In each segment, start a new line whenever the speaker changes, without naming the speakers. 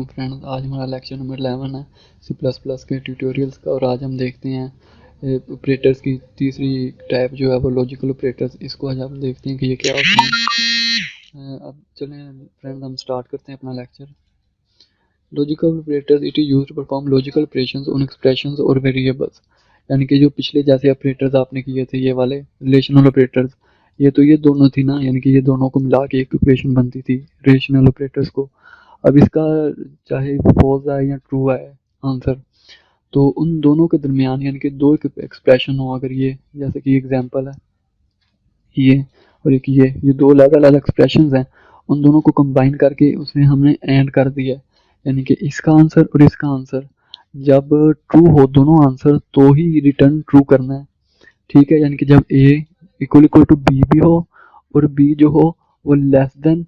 Friends, आज हमारा lecture number 11 है सी प्लस प्लस के ट्यूटोरियल्स का। और आज हम देखते हैं ऑपरेटर्स की तीसरी टाइप जो है वो लॉजिकल ऑपरेटर्स। इसको आज हम देखते हैं कि ये क्या होते हैं। अब चलें फ्रेंड्स, हम स्टार्ट करते हैं अपना lecture. Logical operators it is used to perform logical operations on expressions और वेरिएबल्स। यानी कि जो पिछले जैसे ऑपरेटर्स आपने किए थे ये वाले रिलेशनल ऑपरेटर्स, ये दोनों थी ना, यानी कि ये दोनों को मिला के एक इक्वेशन बनती थी रिलेशनल ऑपरेटर्स को। अब इसका चाहे फॉल्स आए या ट्रू आए आंसर, तो उन दोनों के दरमियान यानी कि दो एक्सप्रेशन हो, अगर ये जैसे कि एग्जांपल है ये और एक ये दो अलग अलग एक्सप्रेशंस हैं, उन दोनों को कंबाइन करके उसने हमने एंड कर दिया। यानी कि इसका आंसर और इसका आंसर जब ट्रू हो दोनों आंसर तो ही रिटर्न ट्रू करना है। ठीक है, यानी कि जब ए इक्वल इक्वल टू बी भी हो और बी जो हो वो लेस देन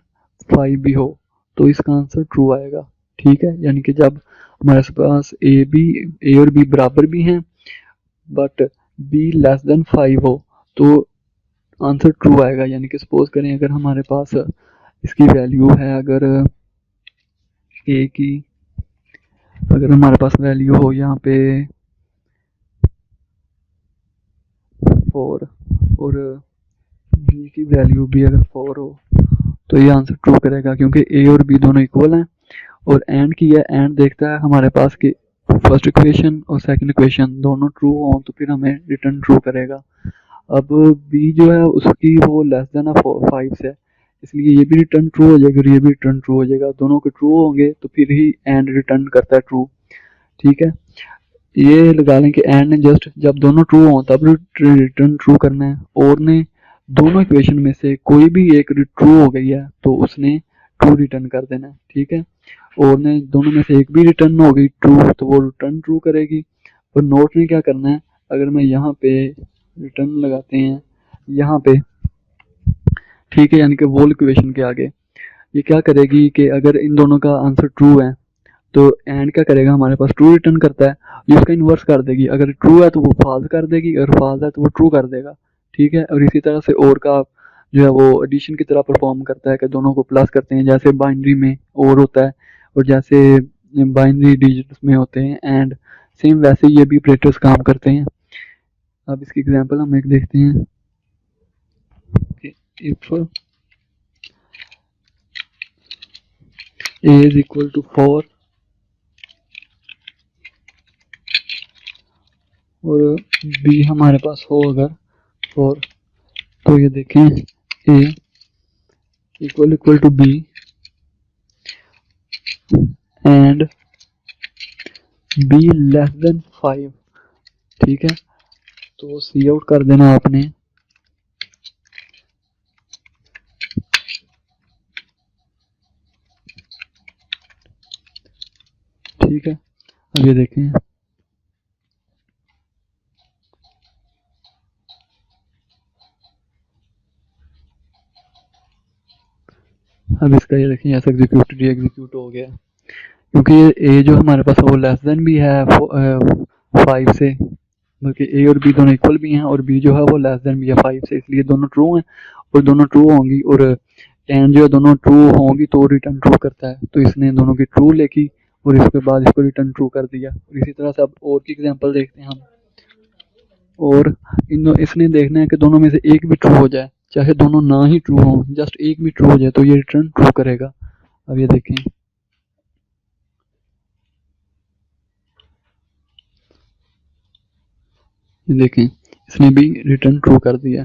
5 भी हो तो इसका आंसर ट्रू आएगा। ठीक है, यानी कि जब हमारे पास ए और बी बराबर भी हैं बट बी लेस देन 5 हो तो आंसर ट्रू आएगा। यानी कि सपोज करें अगर हमारे पास इसकी वैल्यू है, अगर ए की अगर हमारे पास वैल्यू हो यहाँ पे 4 और बी की वैल्यू भी अगर 4 हो तो ये आंसर ट्रू करेगा, क्योंकि ए और बी दोनों इक्वल हैं। और एंड की है, एंड देखता है हमारे पास कि फर्स्ट इक्वेशन और सेकंड इक्वेशन दोनों ट्रू हो तो फिर हमें रिटर्न ट्रू करेगा। अब बी जो है उसकी वो लेस देन 5 से, इसलिए ये भी रिटर्न ट्रू हो जाएगा और ये भी रिटर्न ट्रू हो जाएगा। दोनों के ट्रू होंगे तो फिर ही एंड रिटर्न करता है ट्रू। ठीक है, ये लगा लें कि एंड ने जस्ट जब दोनों ट्रू हों तब रिटर्न ट्रू करना है, और ने दोनों इक्वेशन में से कोई भी एक ट्रू हो गई है तो उसने ट्रू रिटर्न कर देना है। ठीक है, और ने दोनों में से एक भी रिटर्न हो गई ट्रू तो वो रिटर्न ट्रू करेगी। और नोट ने क्या करना है, अगर मैं यहाँ पे रिटर्न लगाते हैं यहाँ पे, ठीक है, यानी कि वोल इक्वेशन के आगे ये क्या करेगी कि अगर इन दोनों का आंसर ट्रू है तो एंड क्या करेगा, हमारे पास ट्रू रिटर्न करता है, ये उसका इन्वर्स कर देगी। अगर ट्रू है तो वो फॉल्स कर देगी, अगर फॉल्स है तो वो ट्रू कर देगा। ठीक है, और इसी तरह से और का जो है वो एडिशन की तरह परफॉर्म करता है कि दोनों को प्लस करते हैं, जैसे बाइनरी में और होता है और जैसे बाइनरी डिजिट्स में होते हैं एंड, सेम वैसे ये भी ऑपरेटर्स काम करते हैं। अब इसकी एग्जांपल हम एक देखते हैं। If A is equal to 4 और बी हमारे पास हो अगर 4, तो ये देखें A equal equal to B and B less than 5। ठीक है, तो सी आउट कर देना आपने। ठीक है, अब ये देखें अब इसका ये देखें ऐसा एग्जीक्यूट हो गया, क्योंकि ए जो हमारे पास वो लेस देन भी है 5 से, बल्कि ए और बी दोनों इक्वल भी हैं और बी जो है वो लेस देन भी है 5 से, इसलिए दोनों ट्रू हैं और दोनों ट्रू होंगी। और एंड जो है दोनों ट्रू होंगी तो रिटर्न ट्रू करता है, तो इसने दोनों की ट्रू लेकी और इसके बाद इसको रिटर्न ट्रू कर दिया। और इसी तरह से अब और की एग्जांपल देखते हैं हम। और इसने देखना है कि दोनों में से एक भी ट्रू हो जाए, चाहे दोनों ना ही ट्रू हो, जस्ट एक भी ट्रू हो जाए तो ये रिटर्न ट्रू करेगा। अब ये देखें, ये देखें इसने भी रिटर्न ट्रू कर दिया।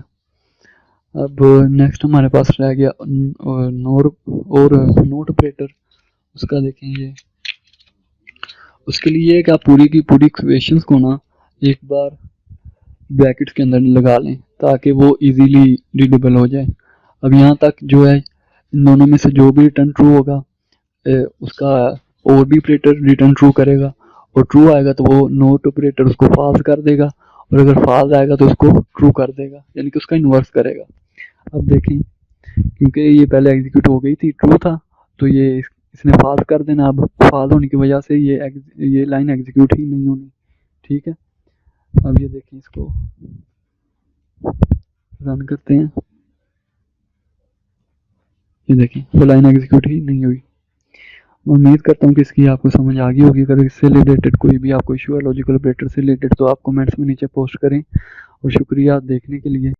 अब नेक्स्ट हमारे पास रह गया नोर और नोट ऑपरेटर। उसका देखें ये, उसके लिए क्या पूरी की पूरी इक्वेशंस को ना एक बार ब्रैकेट्स के अंदर लगा लें ताकि वो इजीली रीडेबल हो जाए। अब यहाँ तक जो है इन दोनों में से जो भी रिटर्न ट्रू होगा उसका और भी ऑपरेटर रिटर्न ट्रू करेगा, और ट्रू आएगा तो वो नोट ऑपरेटर उसको फॉल्स कर देगा, और अगर फॉल्स आएगा तो उसको ट्रू कर देगा, यानी कि उसका इन्वर्स करेगा। अब देखें, क्योंकि ये पहले एग्जीक्यूट हो गई थी ट्रू था तो ये इसने फॉल्स कर देना। अब फॉल्स होने की वजह से ये लाइन एग्जीक्यूट ही नहीं होनी। ठीक है, अब ये देखें, इसको रन करते हैं, ये देखें वो लाइन एग्जीक्यूट ही नहीं हुई। उम्मीद करता हूँ कि इसकी आपको समझ आ गई होगी। अगर इससे रिलेटेड कोई भी आपको इशू है लॉजिकल ऑपरेटर से रिलेटेड तो आप कमेंट्स में नीचे पोस्ट करें। और शुक्रिया देखने के लिए।